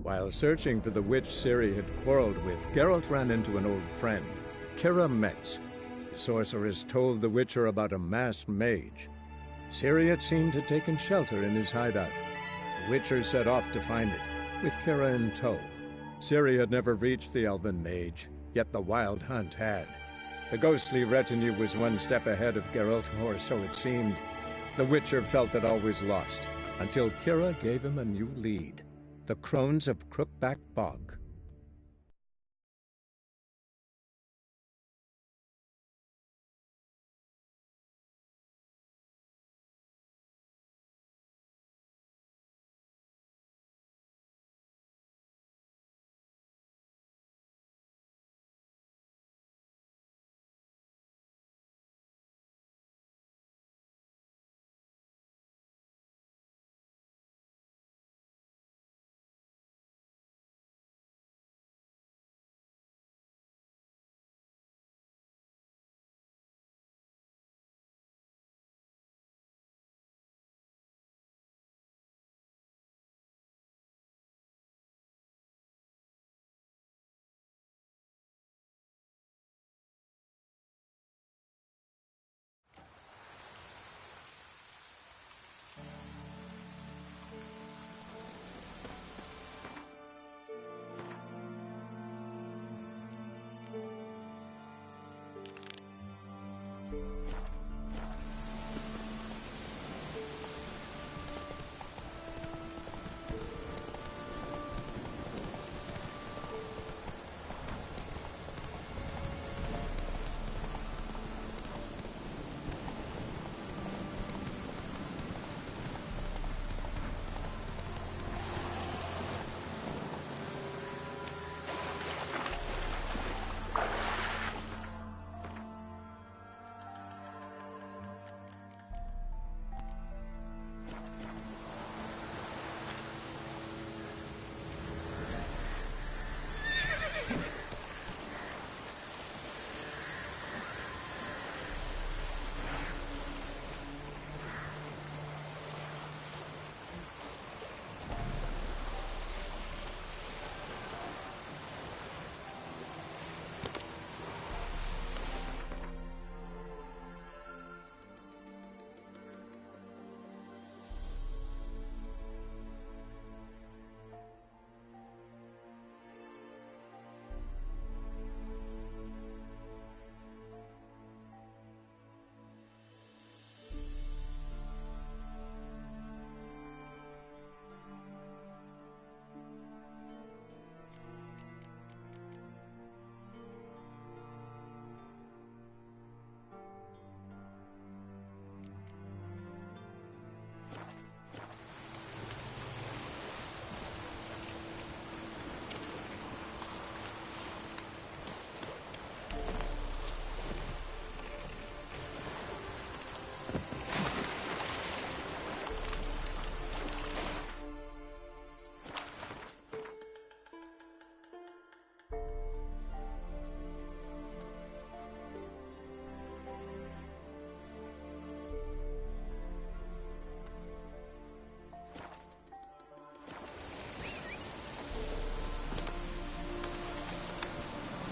While searching for the witch Ciri had quarreled with, Geralt ran into an old friend, Kira Metz. The sorceress told the Witcher about a masked mage. Ciri, it seemed, had taken shelter in his hideout. The Witcher set off to find it, with Kira in tow. Ciri had never reached the elven mage, yet the wild hunt had. The ghostly retinue was one step ahead of Geralt, or so it seemed. The Witcher felt that all was lost, until Kira gave him a new lead. The Crones of Crookback Bog.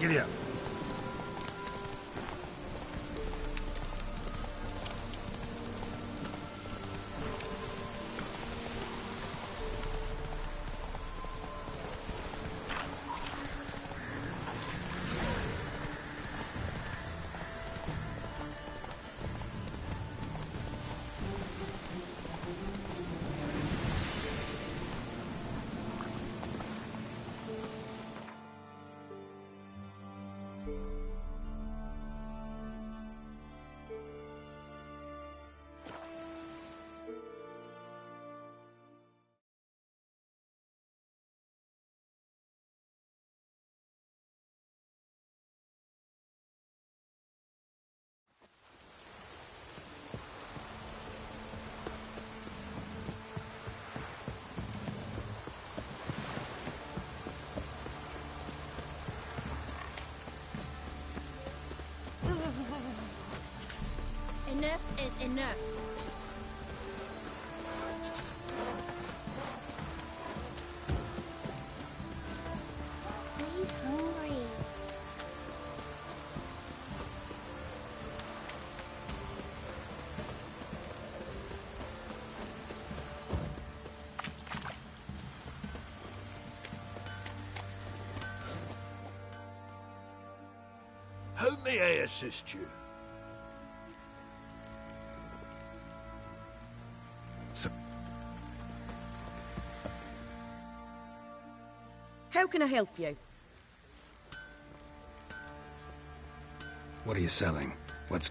Giddy up. Enough is enough. May I assist you? How can I help you? What are you selling? What's...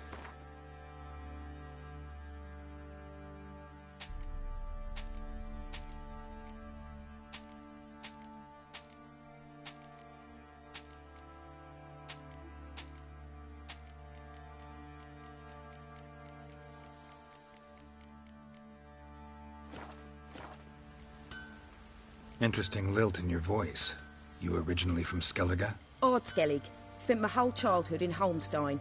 Interesting lilt in your voice. You originally from Skellige? Ardskellig. Spent my whole childhood in Holmstein.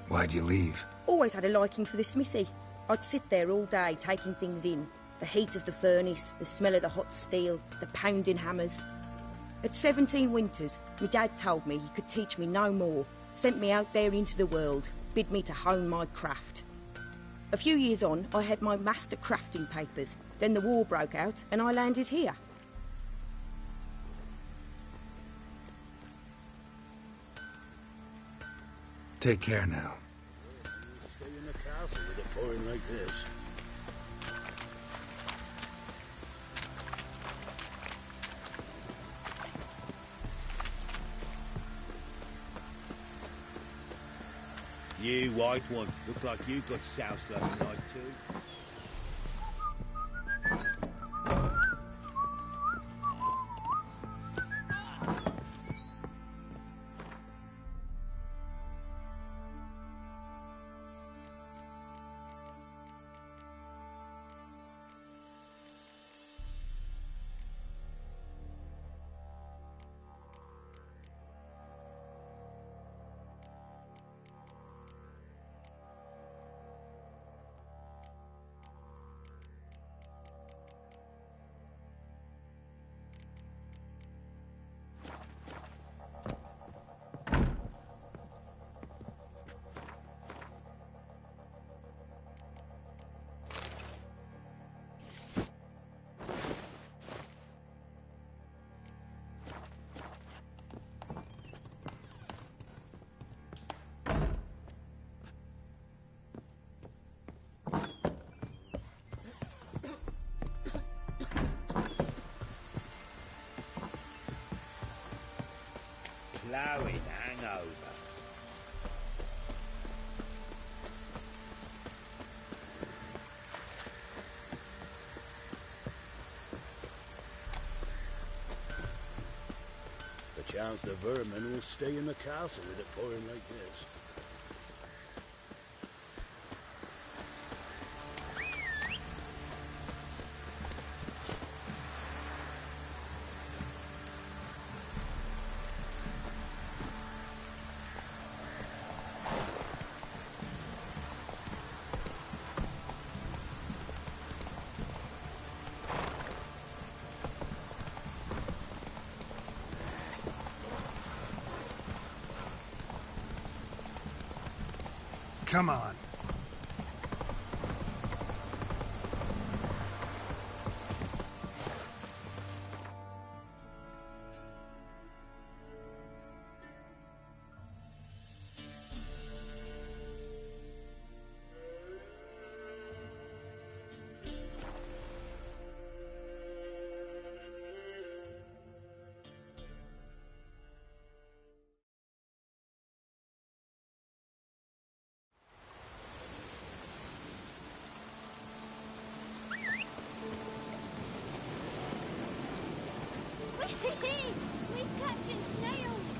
Why'd you leave? Always had a liking for the smithy. I'd sit there all day taking things in. The heat of the furnace, the smell of the hot steel, the pounding hammers. At 17 winters, my dad told me he could teach me no more. Sent me out there into the world, bid me to hone my craft. A few years on, I had my master crafting papers. Then the war broke out and I landed here. Take care now. Stay in the castle with it pouring like this. You white one, look like you got soused last night too. Ploughing hangover. Perchance the vermin will stay in the castle with it pouring like this. Come on. He's catching snails!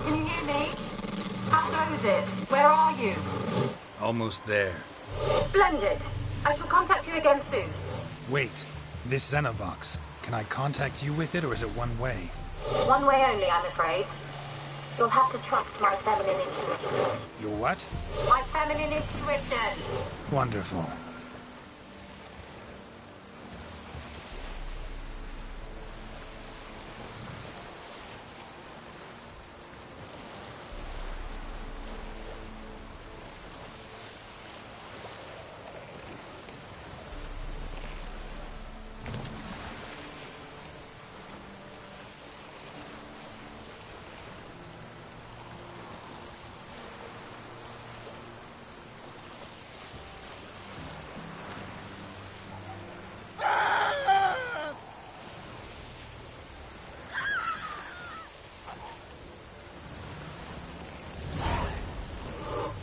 Can you hear me? How goes it? Where are you? Almost there. Splendid. I shall contact you again soon. Wait, this Xenovox. Can I contact you with it, or is it one way? One way only, I'm afraid. You'll have to trust my feminine intuition. Your what? My feminine intuition. Wonderful.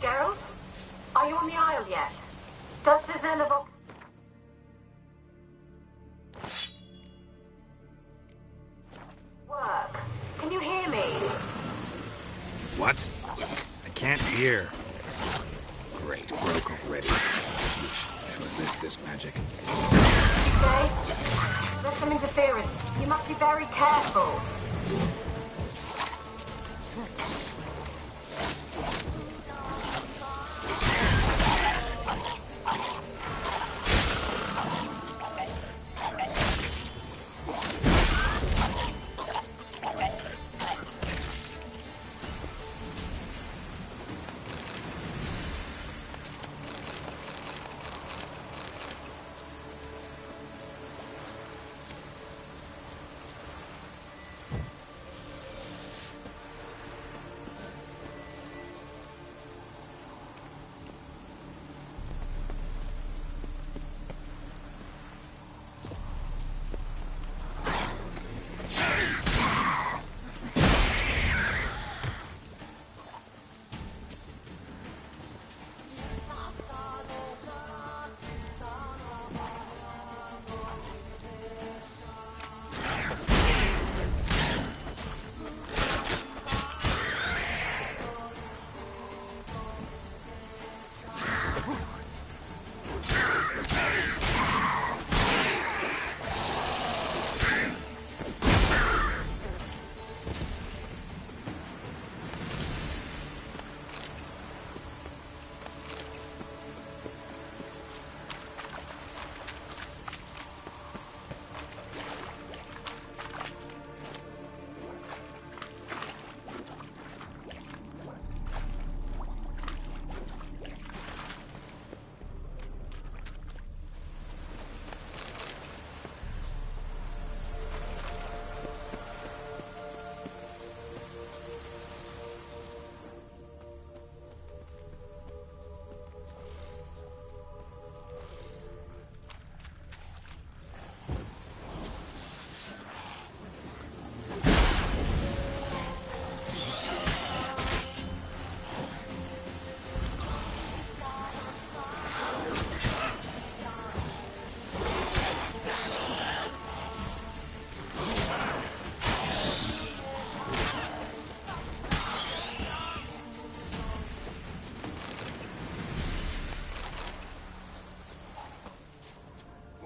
Geralt? Are you on the Isle yet? Does the Xenovox... work? Can you hear me? What? I can't hear. Great, broke already. Short-lived this magic. Okay? There's some interference. You must be very careful.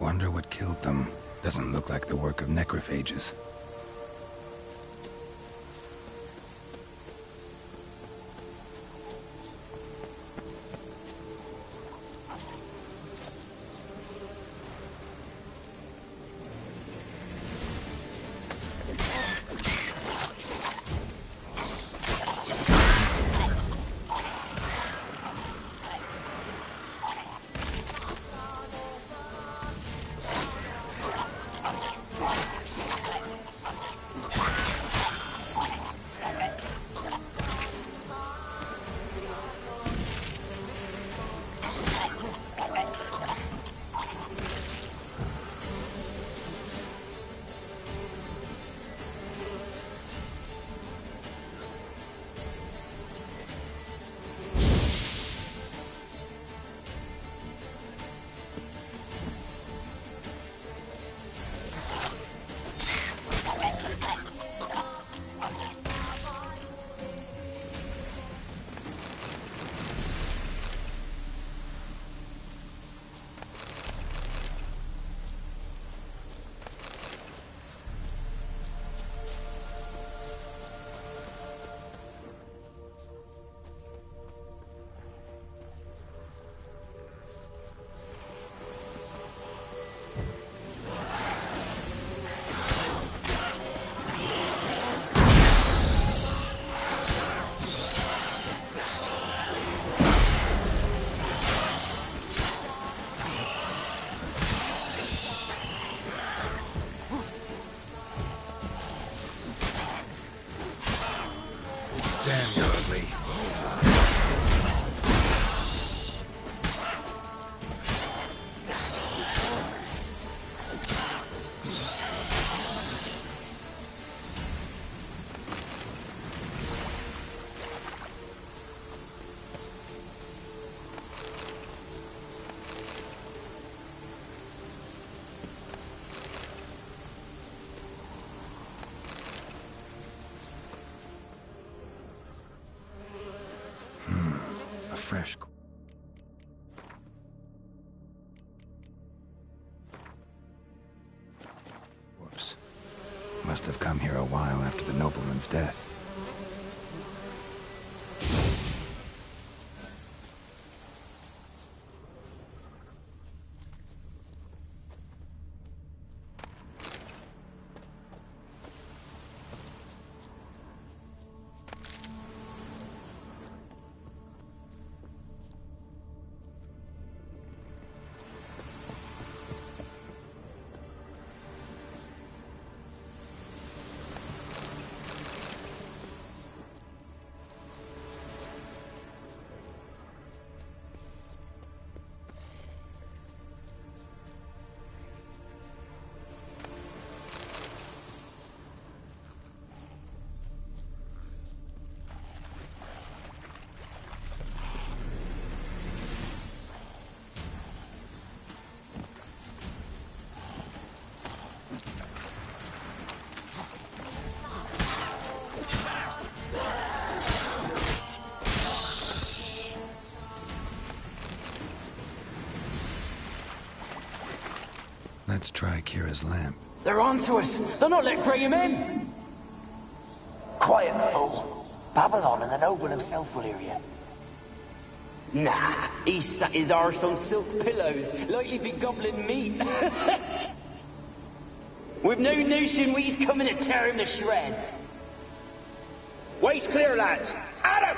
Wonder what killed them. Doesn't look like the work of necrophages. fresh. Whoops. Must have come here a while after the nobleman's death. Let's try Kira's lamp. They're onto us! They'll not let Graham in! Quiet, fool. Babylon and the noble himself will hear you. Nah, he sat his arse on silk pillows, like he'd be gobbling meat. We've no notion we's coming to tear him to shreds. Waist clear, lads! Adam!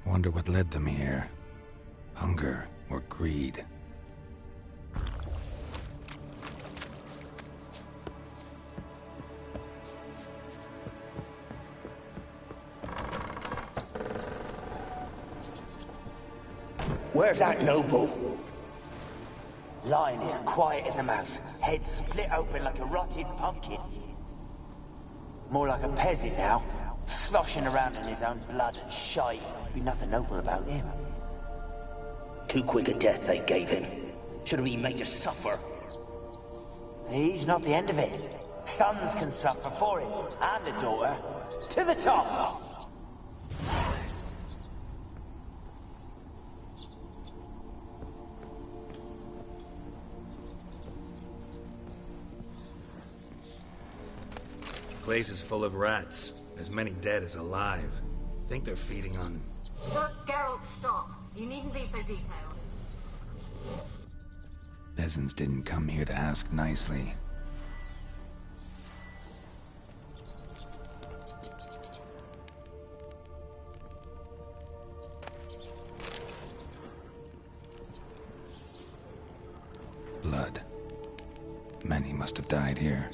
Wonder what led them here. Hunger or greed? Where's that noble? Lying here, quiet as a mouse, head split open like a rotted pumpkin. More like a peasant now, sloshing around in his own blood and shite. Be nothing noble about him. Too quick a death they gave him. Should have been made to suffer. He's not the end of it. Sons can suffer for him, and a daughter. To the top! Place is full of rats. As many dead as alive. Think they're feeding on... Geralt, stop. You needn't be so detailed. Peasants didn't come here to ask nicely. Blood. Many must have died here.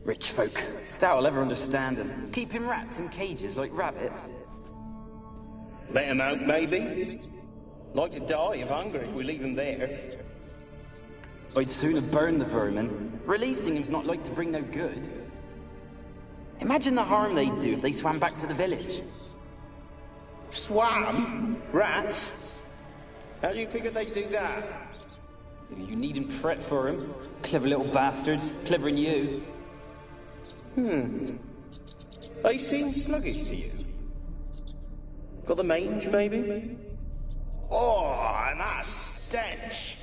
Rich folk. Doubt I'll ever understand them. Keeping rats in cages like rabbits. Let him out, maybe? Like to die of hunger if we leave him there. I'd sooner burn the vermin. Releasing him's not like to bring no good. Imagine the harm they'd do if they swam back to the village. Swam? Rats? How do you figure they'd do that? You needn't fret for him. Clever little bastards. Clever than you. They seem sluggish to you. Got the mange, maybe? Oh, and that stench!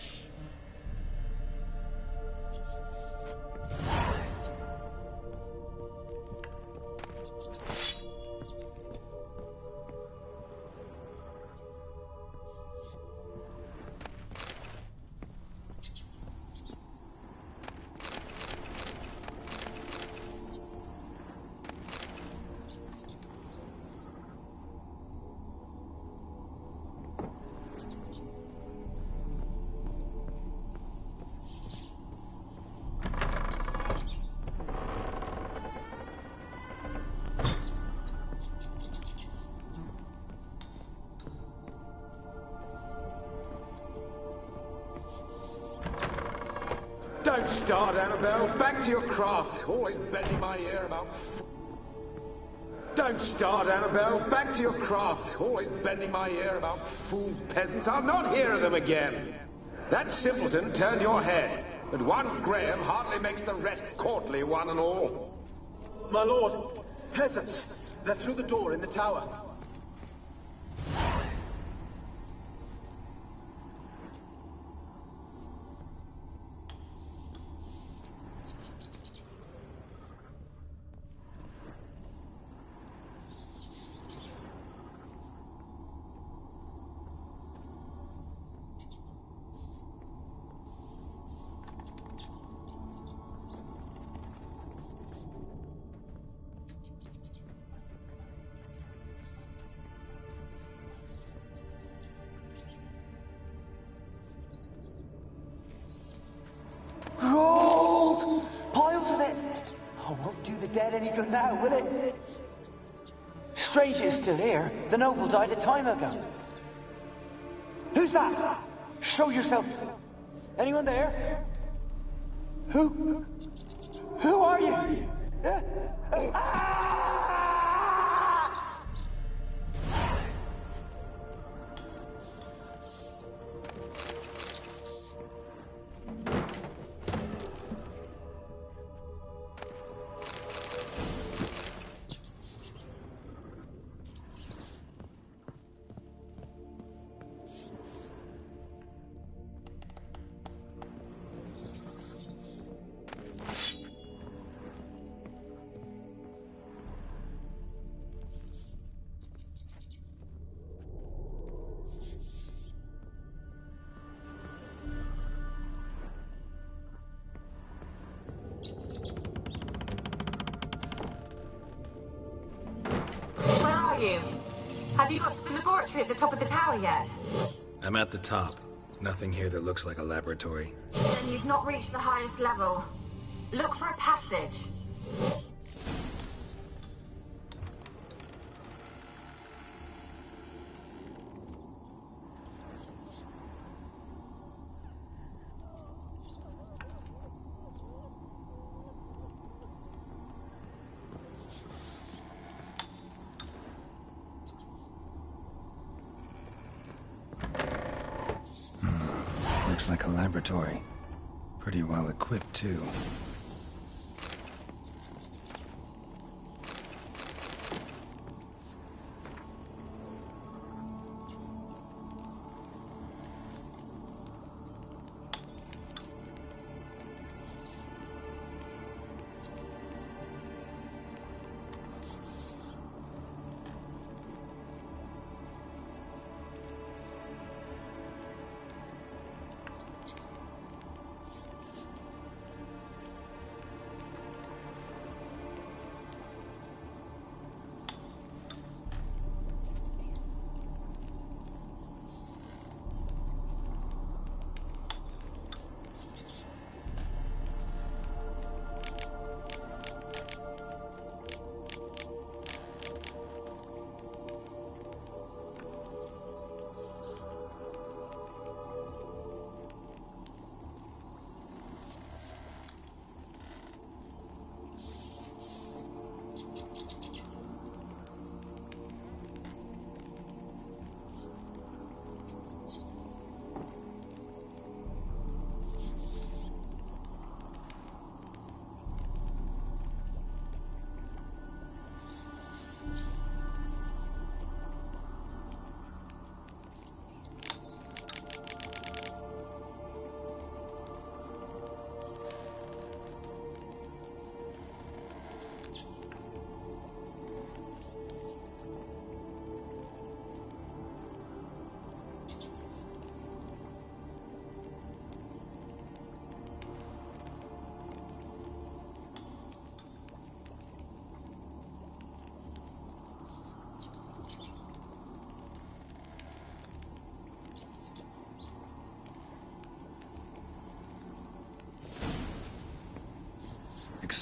Don't start, Annabelle. Back to your craft. Always bending my ear about Don't start, Annabelle. Back to your craft. Always bending my ear about fool peasants. I'll not hear of them again. That simpleton turned your head, but one Graham hardly makes the rest courtly, one and all. My lord, peasants. They're through the door in the tower. Gold! Piles of it! Oh, won't do the dead any good now, will it? Strange it's still here. The noble died a time ago. Who's that? Show yourself. Anyone there? Who are you? Where are you? Have you got to the laboratory at the top of the tower yet? I'm at the top. Nothing here that looks like a laboratory. Then you've not reached the highest level. Look for a passage. Looks like a laboratory. Pretty well equipped, too.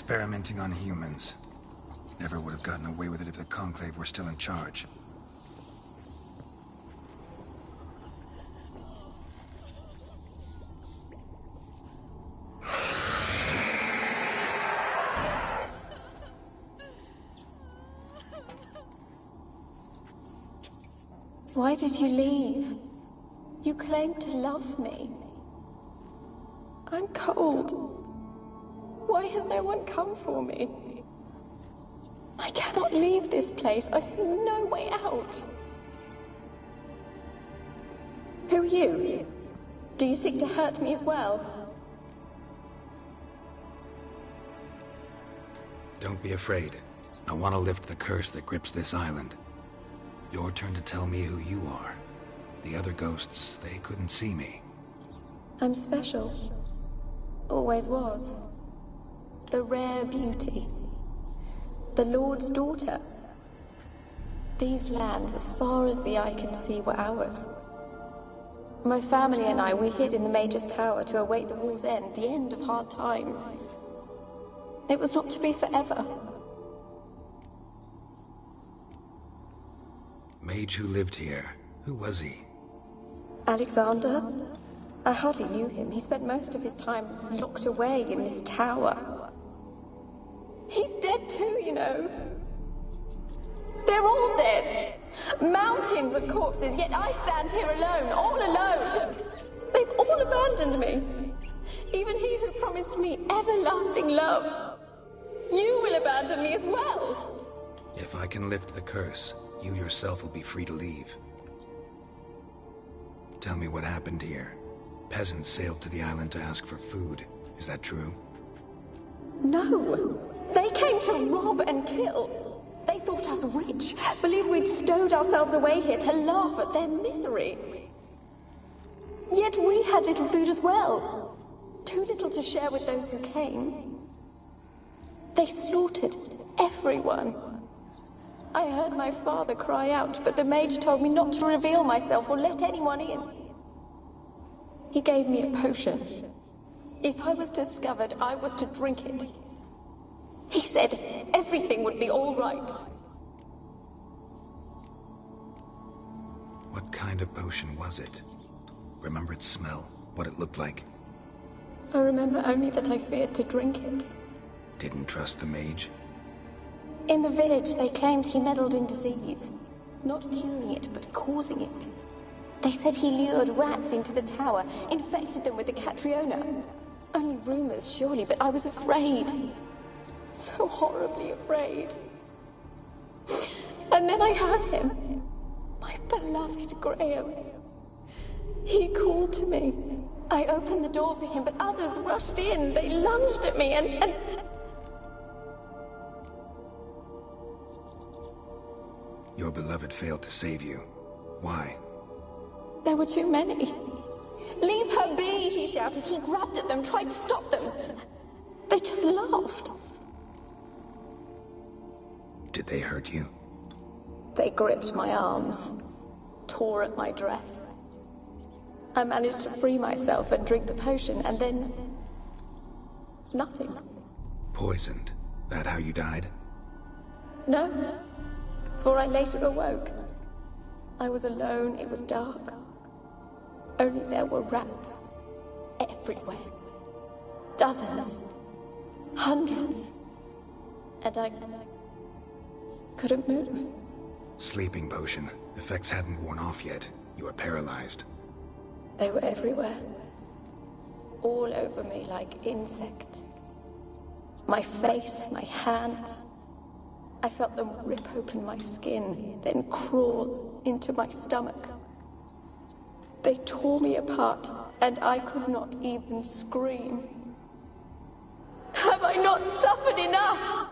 Experimenting on humans. Never would have gotten away with it if the Conclave were still in charge. Why did you leave? You claimed to love me. I'm cold. Why has no one come for me? I cannot leave this place. I see no way out. Who are you? Do you seek to hurt me as well? Don't be afraid. I want to lift the curse that grips this island. Your turn to tell me who you are. The other ghosts, they couldn't see me. I'm special. Always was. The rare beauty. The Lord's daughter. These lands, as far as the eye can see, were ours. My family and I, we hid in the Major's Tower to await the war's end, the end of hard times. It was not to be forever. Mage who lived here. Who was he? Alexander? I hardly knew him. He spent most of his time locked away in this tower. He's dead too, you know. They're all dead. Mountains of corpses, yet I stand here alone, all alone. They've all abandoned me. Even he who promised me everlasting love. You will abandon me as well. If I can lift the curse, you yourself will be free to leave. Tell me what happened here. Peasants sailed to the island to ask for food. Is that true? No. They came to rob and kill. They thought us rich, believed we'd stowed ourselves away here to laugh at their misery. Yet we had little food as well. Too little to share with those who came. They slaughtered everyone. I heard my father cry out, but the mage told me not to reveal myself or let anyone in. He gave me a potion. If I was discovered, I was to drink it. He said everything would be all right. What kind of potion was it? Remember its smell? What it looked like? I remember only that I feared to drink it. Didn't trust the mage? In the village, they claimed he meddled in disease. Not curing it, but causing it. They said he lured rats into the tower, infected them with the Catriona. Only rumors, surely, but I was afraid. So horribly afraid. And then I heard him. My beloved Graham. He called to me. I opened the door for him, but others rushed in. They lunged at me and... Your beloved failed to save you. Why? There were too many. Leave her be, he shouted. He grabbed at them, tried to stop them. They just laughed. Did they hurt you? They gripped my arms, tore at my dress. I managed to free myself and drink the potion, and then... nothing. Poisoned? That how you died? No, for I later awoke. I was alone, it was dark. Only there were rats. Everywhere. Dozens. Hundreds. And I couldn't move. Sleeping potion. Effects hadn't worn off yet. You were paralyzed. They were everywhere. All over me like insects. My face, my hands. I felt them rip open my skin, then crawl into my stomach. They tore me apart, and I could not even scream. Have I not suffered enough?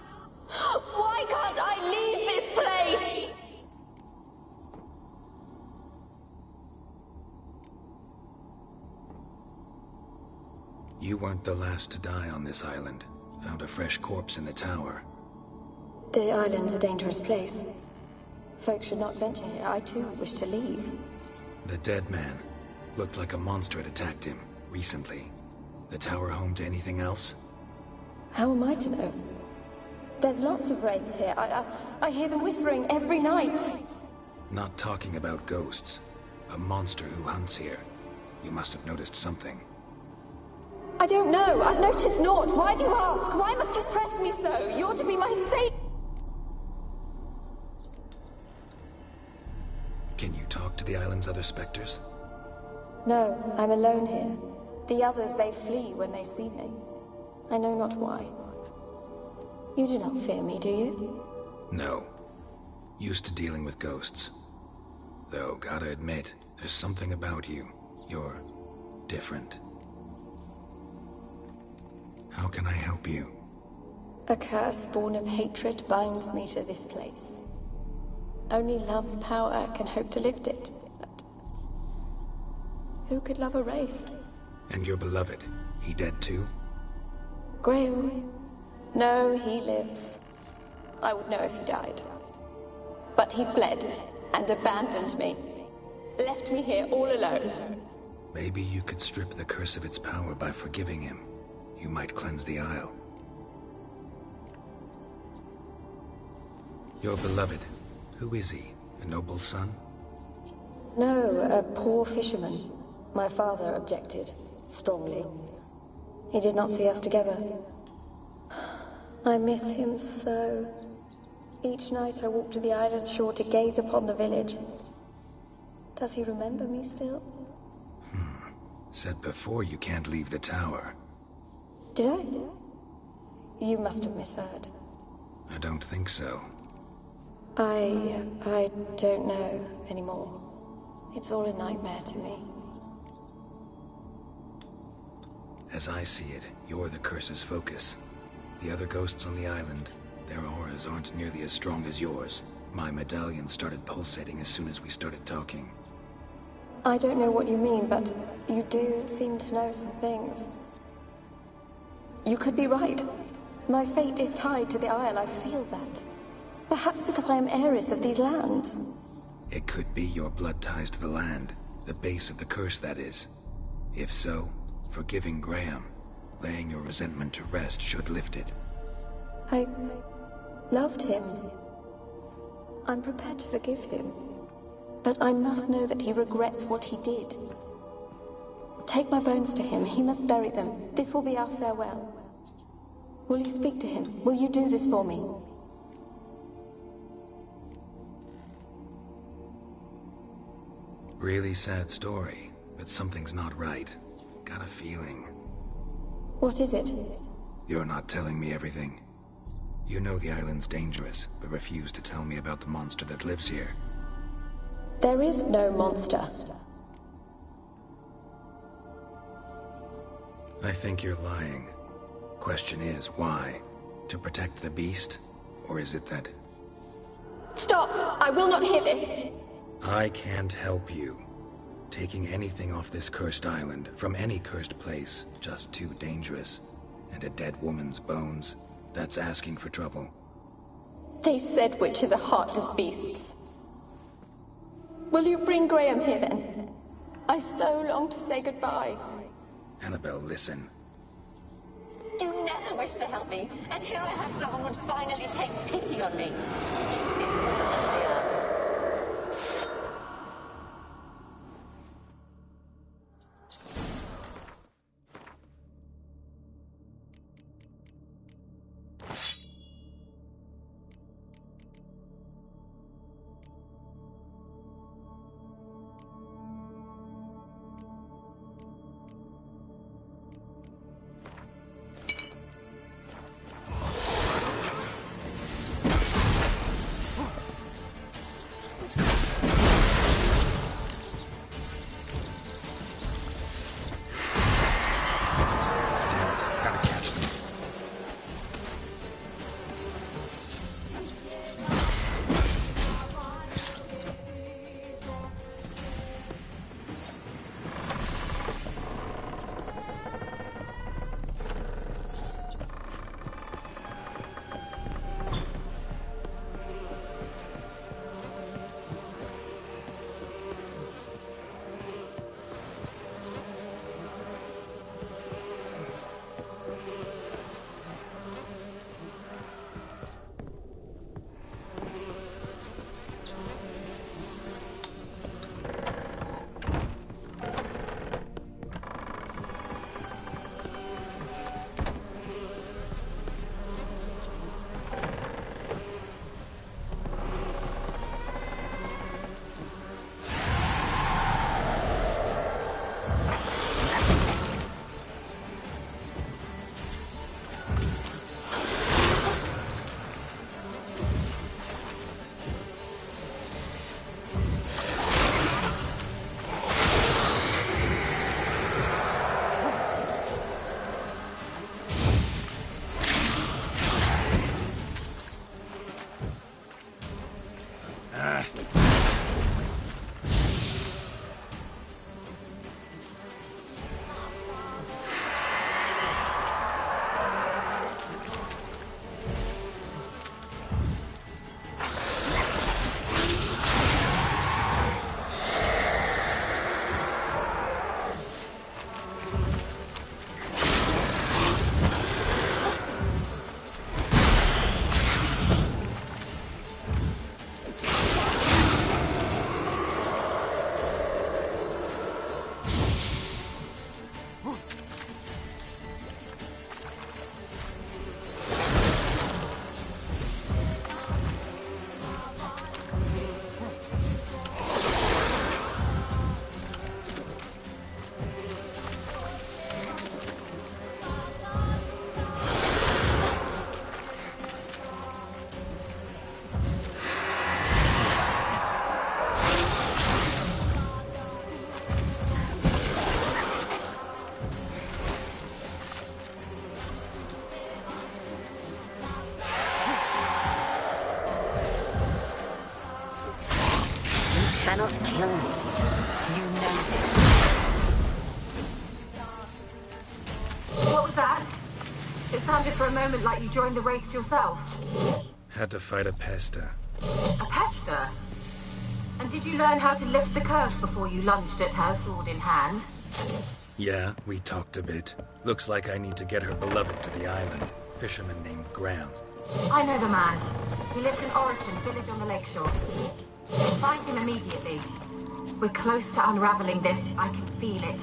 Why can't I leave this place? You weren't the last to die on this island. Found a fresh corpse in the tower. The island's a dangerous place. Folks should not venture here. I too wish to leave. The dead man. Looked like a monster had attacked him, recently. The tower home to anything else? How am I to know? There's lots of wraiths here. I hear them whispering every night. Not talking about ghosts. A monster who hunts here. You must have noticed something. I don't know. I've noticed naught. Why do you ask? Why must you press me so? You're to be my savior. Can you talk to the island's other specters? No, I'm alone here. The others, they flee when they see me. I know not why. You do not fear me, do you? No. Used to dealing with ghosts. Though, gotta admit, there's something about you. You're different. How can I help you? A curse born of hatred binds me to this place. Only love's power can hope to lift it. But who could love a wraith? And your beloved, he dead too? Graham? No, he lives. I would know if he died. But he fled and abandoned me. Left me here all alone. Maybe you could strip the curse of its power by forgiving him. You might cleanse the Isle. Your beloved, who is he? A noble son? No, a poor fisherman. My father objected, strongly. He did not see us together. I miss him so. Each night I walk to the island shore to gaze upon the village. Does he remember me still? Said before you can't leave the tower. Did I? You must have misheard. I don't think so. I don't know anymore. It's all a nightmare to me. As I see it, you're the curse's focus. The other ghosts on the island, their auras aren't nearly as strong as yours. My medallion started pulsating as soon as we started talking. I don't know what you mean, but you do seem to know some things. You could be right. My fate is tied to the Isle, I feel that. Perhaps because I am heiress of these lands. It could be your blood ties to the land, the base of the curse, that is. If so, forgiving Graham, laying your resentment to rest should lift it. I loved him. I'm prepared to forgive him. But I must know that he regrets what he did. Take my bones to him. He must bury them. This will be our farewell. Will you speak to him? Will you do this for me? Really sad story, but something's not right. Got a feeling. What is it? You're not telling me everything. You know the island's dangerous, but refuse to tell me about the monster that lives here. There is no monster. I think you're lying. Question is, why? To protect the beast? Or is it that... Stop! I will not hear this! I can't help you. Taking anything off this cursed island, from any cursed place, just too dangerous. And a dead woman's bones, that's asking for trouble. They said witches are heartless beasts. Will you bring Graham here then? I so long to say goodbye. Annabelle, listen. You never wished to help me, and here I have someone who would finally take pity on me. Such a thin woman as I am. cannot kill me. You know this. What was that? It sounded for a moment like you joined the Wraiths yourself. Had to fight a pester. A pester? And did you learn how to lift the curse before you lunged at her, sword in hand? Yeah, we talked a bit. Looks like I need to get her beloved to the island. Fisherman named Graham. I know the man. He lives in Origin, village on the lakeshore. Find him immediately. We're close to unraveling this. I can feel it.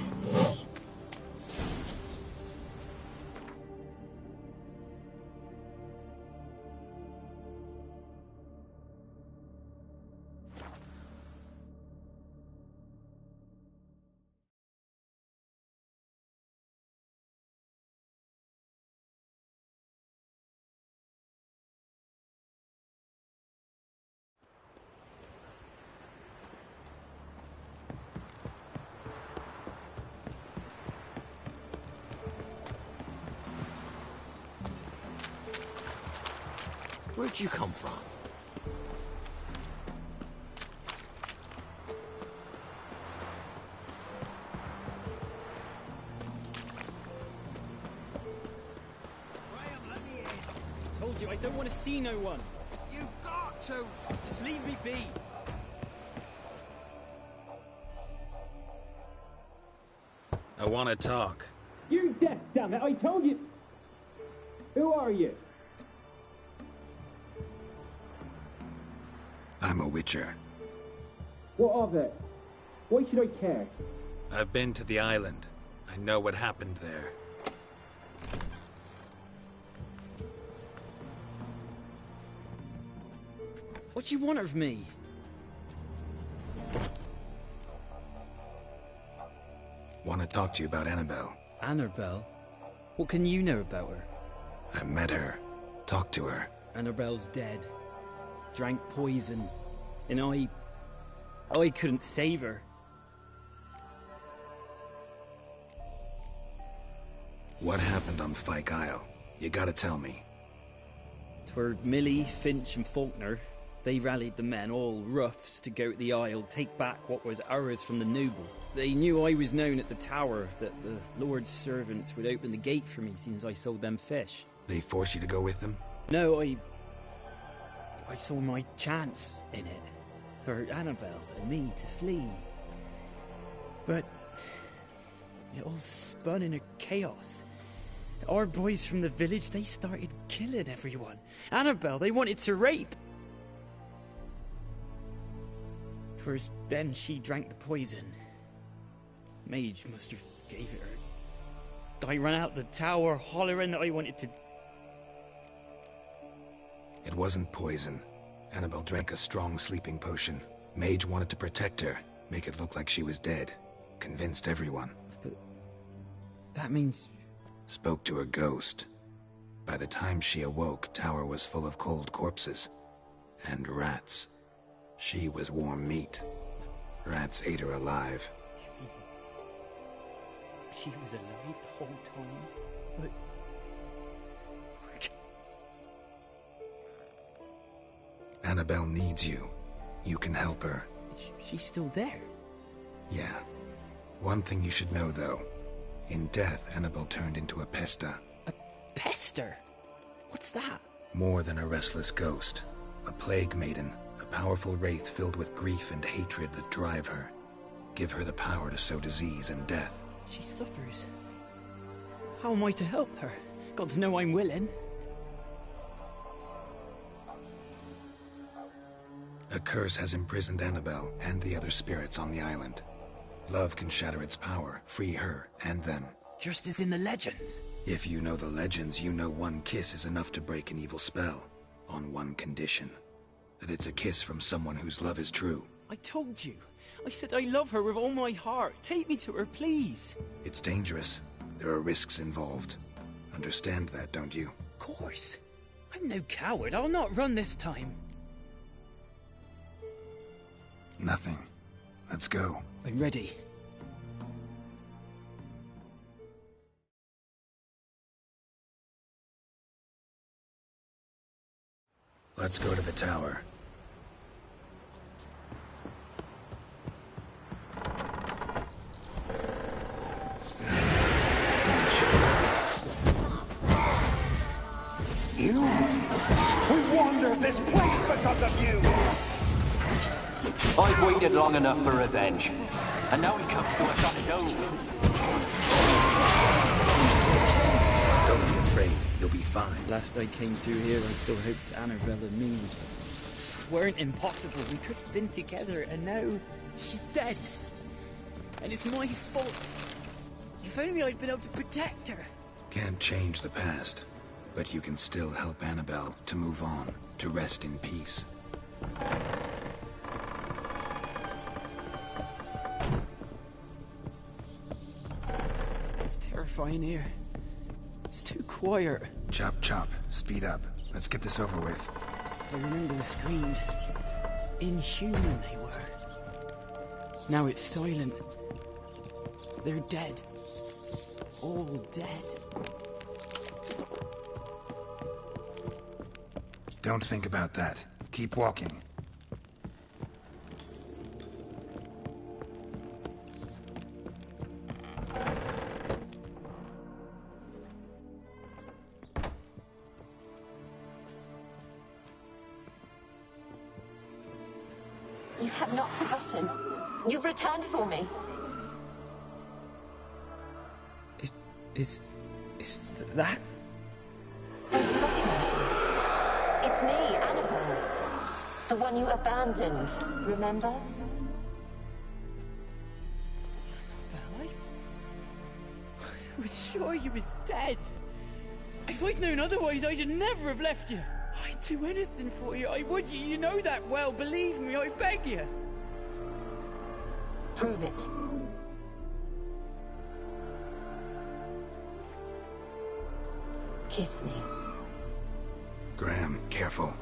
Where'd you come from? I told you, I don't want to see no one. You've got to. Just leave me be. I want to talk. You're deaf, damn it! I told you. Who are you? I'm a witcher. What of it? Why should I care? I've been to the island. I know what happened there. What do you want of me? Want to talk to you about Annabelle. Annabelle? What can you know about her? I met her. Talked to her. Annabelle's dead. Drank poison. And I couldn't save her. What happened on Fyke Isle? You gotta tell me. Twere Millie, Finch and Faulkner. They rallied the men, all roughs, to go to the Isle, take back what was ours from the noble. They knew I was known at the tower, that the Lord's servants would open the gate for me since I sold them fish. They force you to go with them? No, I saw my chance in it. For Annabelle and me to flee. But it all spun in a chaos. Our boys from the village, they started killing everyone. Annabelle, they wanted to rape. Twas then she drank the poison. Mage must have gave it her. I ran out the tower hollering that I wanted to... It wasn't poison. Annabelle drank a strong sleeping potion. Mage wanted to protect her, make it look like she was dead. Convinced everyone. But that means... Spoke to her ghost. By the time she awoke, tower was full of cold corpses. And rats. She was warm meat. Rats ate her alive. She was alive the whole time? But... Annabelle needs you. You can help her. She's still there? Yeah. One thing you should know, though. In death, Annabelle turned into a pesta. A pester? What's that? More than a restless ghost. A plague maiden. A powerful wraith filled with grief and hatred that drive her. Give her the power to sow disease and death. She suffers. How am I to help her? Gods know I'm willing. A curse has imprisoned Annabelle and the other spirits on the island. Love can shatter its power, free her and them. Just as in the legends. If you know the legends, you know one kiss is enough to break an evil spell. On one condition. That it's a kiss from someone whose love is true. I told you. I said I love her with all my heart. Take me to her, please. It's dangerous. There are risks involved. Understand that, don't you? Of course. I'm no coward. I'll not run this time. Nothing. Let's go. I'm ready. Let's go to the tower. We wandered this place because of you! I've waited long enough for revenge. And now he comes to us on his own. Don't be afraid. You'll be fine. Last I came through here, I still hoped Annabelle and me weren't impossible. We could have been together, and now she's dead. And it's my fault. If only I'd been able to protect her. Can't change the past, but you can still help Annabelle to move on, to rest in peace. It's terrifying here. It's too quiet. Chop, chop. Speed up. Let's get this over with. I remember the screams. Inhuman they were. Now it's silent. They're dead. All dead. Don't think about that. Keep walking. You have not forgotten. You've returned for me. Is that? Don't you recognize me? It's me, Annabelle. The one you abandoned, remember? I was sure you was dead. If I'd known otherwise, I'd never have left you. I'd do anything for you. I would. You know that well. Believe me, I beg you. Prove it. Kiss me. Graham, careful.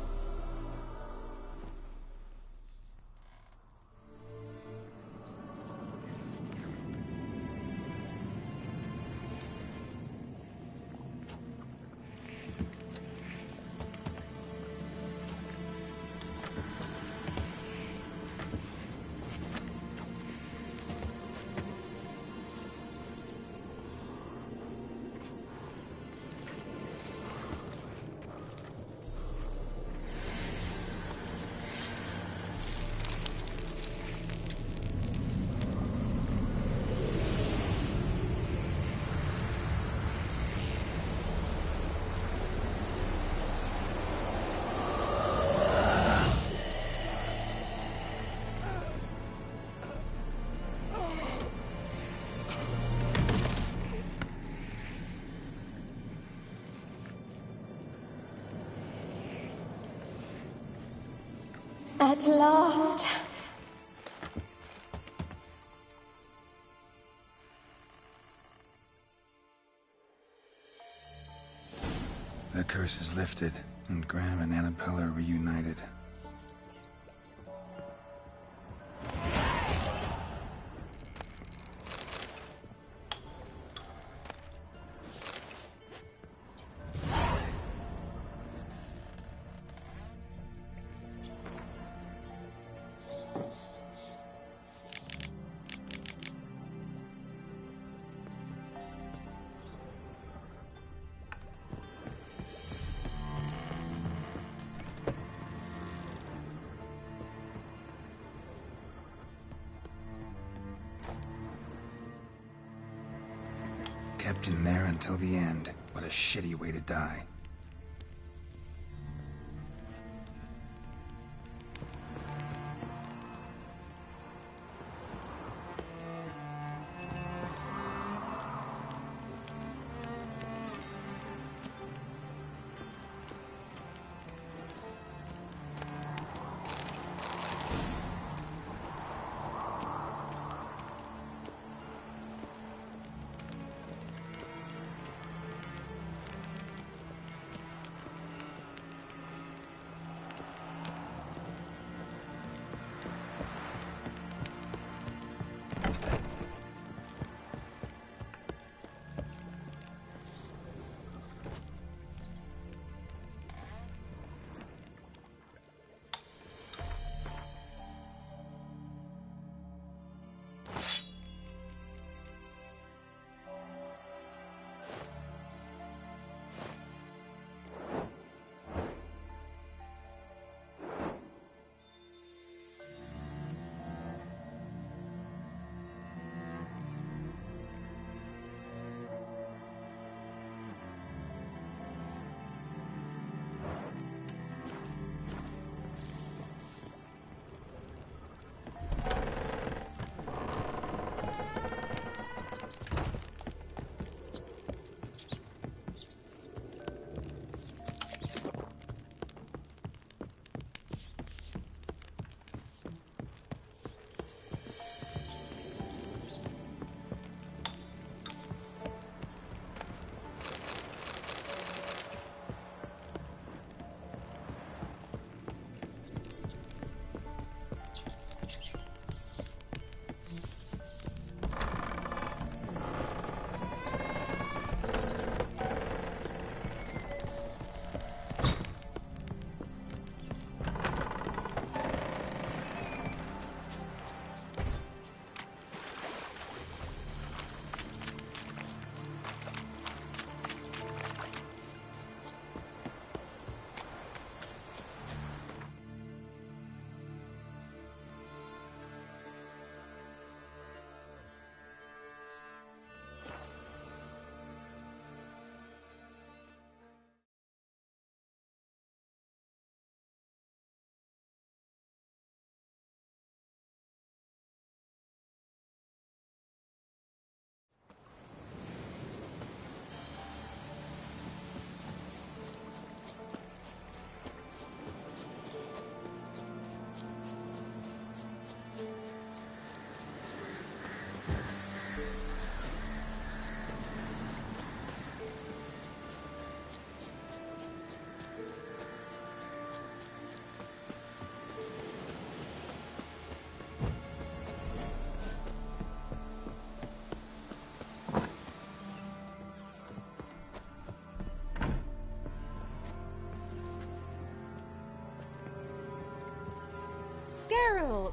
At last. The curse is lifted, and Graham and Annabelle are reunited. Kept in there until the end. What a shitty way to die.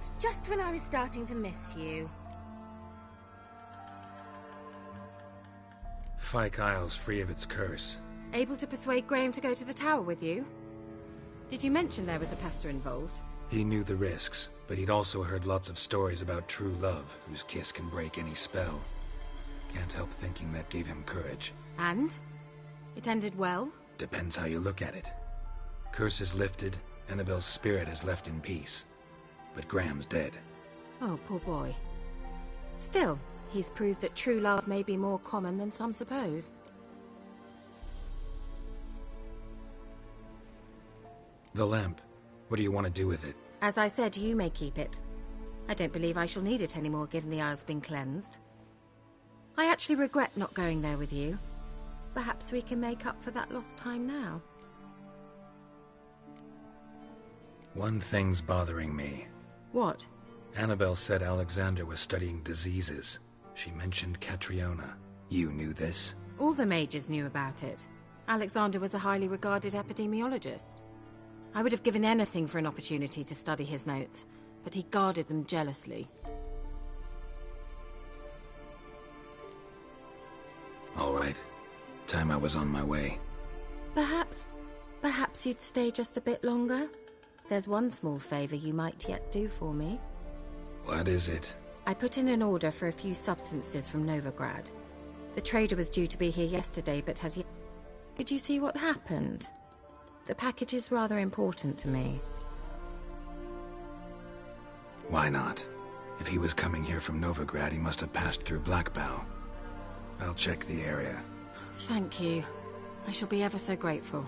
left just when I was starting to miss you. Fyke Isle's free of its curse. Able to persuade Graham to go to the tower with you? Did you mention there was a pester involved? He knew the risks, but he'd also heard lots of stories about true love, whose kiss can break any spell. Can't help thinking that gave him courage. And? It ended well? Depends how you look at it. Curse is lifted, Annabelle's spirit is left in peace. But Graham's dead. Oh, poor boy. Still, he's proved that true love may be more common than some suppose. The lamp. What do you want to do with it? As I said, you may keep it. I don't believe I shall need it anymore, given the Isle's been cleansed. I actually regret not going there with you. Perhaps we can make up for that lost time now. One thing's bothering me. What? Annabelle said Alexander was studying diseases. She mentioned Catriona. You knew this? All the mages knew about it. Alexander was a highly regarded epidemiologist. I would have given anything for an opportunity to study his notes, but he guarded them jealously. All right. Time I was on my way. Perhaps you'd stay just a bit longer? There's one small favor you might yet do for me. What is it? I put in an order for a few substances from Novigrad. The trader was due to be here yesterday, but has yet... Did you see what happened? The package is rather important to me. Why not? If he was coming here from Novigrad, he must have passed through Blackbow. I'll check the area. Thank you. I shall be ever so grateful.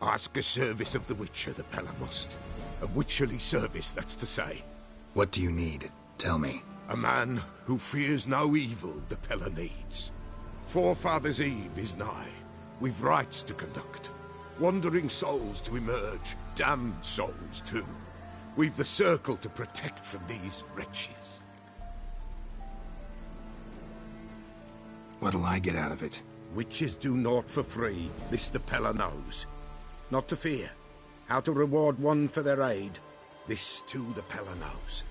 Ask a service of the Witcher, the Pella must. A witcherly service, that's to say. What do you need? Tell me. A man who fears no evil the Pella needs. Forefathers' Eve is nigh. We've rites to conduct. Wandering souls to emerge. Damned souls, too. We've the circle to protect from these wretches. What'll I get out of it? Witches do naught for free, this the Pella knows. Not to fear. How to reward one for their aid, this too the Pella knows.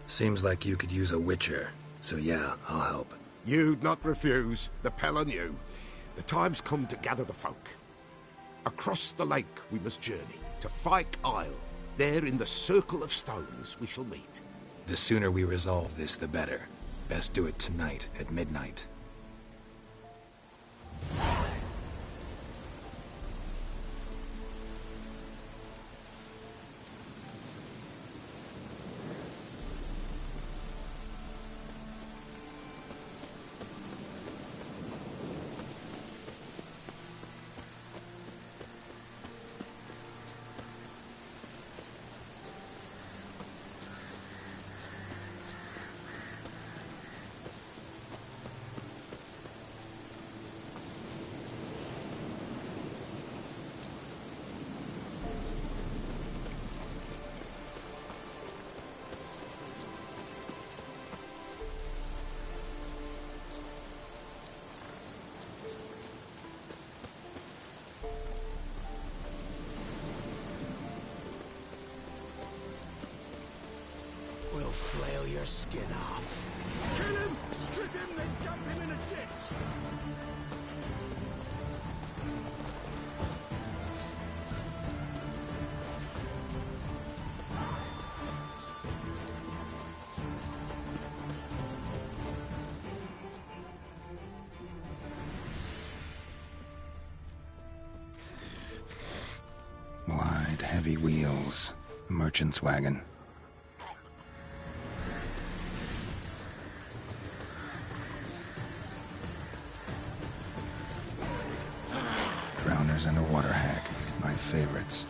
Seems like you could use a witcher, so yeah, I'll help. You'd not refuse, the Pella knew. The time's come to gather the folk. Across the lake we must journey, to Fyke Isle. There in the circle of stones we shall meet. The sooner we resolve this, the better. Best do it tonight, at midnight. We'll flail your skin off. Kill him! Strip him, then dump him in a ditch! Wide, heavy wheels. A merchant's wagon. miners and a water hag. My favorites.